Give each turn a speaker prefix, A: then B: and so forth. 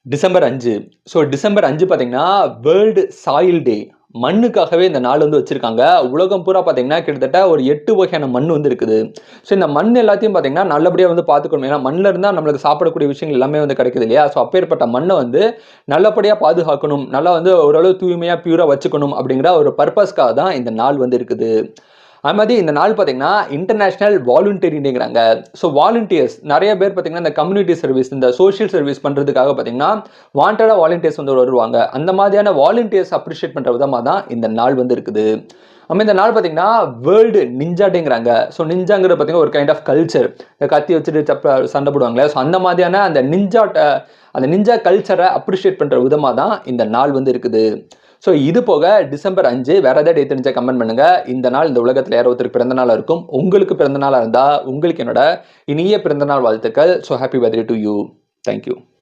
A: December 5. December 5 பார்த்தீங்கன்னா, world soil day. மண்ணுக்காகவே இந்த நாள் வந்து வச்சிருக்காங்க. உலகம் பூரா பார்த்தீங்கன்னா, கிட்டத்தட்ட ஒரு 8 வகையான மண் வந்து இருக்குது. இந்த மண் எல்லாத்தையும் பார்த்தீங்கன்னா, நல்லபடியா வந்து பார்த்துக்கணும். ஏன்னா, மண்ல இருந்தா நம்மளுக்கு சாப்பிடக்கூடிய விஷயங்கள் எல்லாமே வந்து கிடைக்குது இல்லையா? அப்பேற்பட்ட மண்ண வந்து நல்லபடியா பாதுகாக்கணும். நல்லா வந்து ஓரளவு தூய்மையா, பியூரா வச்சுக்கணும் அப்படிங்கிற ஒரு பர்ப்பஸ்க்காக தான் இந்த நாள் வந்து இருக்குது. அது மாதிரி இந்த நாள் பார்த்தீங்கன்னா, இன்டர்நேஷனல் வாலண்டரி டேங்கிறாங்க. வாலண்டியர்ஸ் நெறைய பேர் பார்த்தீங்கன்னா, இந்த கம்யூனிட்டி சர்வீஸ், இந்த சோஷியல் சர்வீஸ் பண்றதுக்காக பார்த்தீங்கன்னா, வாண்டடா வாலண்டியர்ஸ் வந்து வருவாங்க. அந்த மாதிரியான வாலண்டியர்ஸ் அப்ரிஷியேட் பண்ற விதமா தான் இந்த நாள் வந்து இருக்குது. நம்ம இந்த நாள் பார்த்தீங்கன்னா, வேர்ல்டு நிஞ்சா டேங்கிறாங்க. நிஞ்சாங்கிறது பார்த்தீங்கன்னா, ஒரு கைண்ட் ஆஃப் கல்ச்சர். இந்த கத்தி வச்சுட்டு சண்டை போடுவாங்கல்ல. அந்த மாதிரியான அந்த நிஞ்சா கல்ச்சர அப்ரிஷியேட் பண்ற விதமா தான் இந்த நாள் வந்து இருக்குது. இது போக டிசம்பர் 5 வேற ஏதாவது டேட் தெரிஞ்சா கமெண்ட் பண்ணுங்க. இந்த நாள் இந்த உலகத்துல யாரோ ஒருத்தருக்கு பிறந்த நாளா இருக்கும். உங்களுக்கு பிறந்த நாளா இருந்தா, உங்களுக்கு என்னோட இனிய பிறந்த நாள் வாழ்த்துக்கள். Happy birthday to you. Thank you.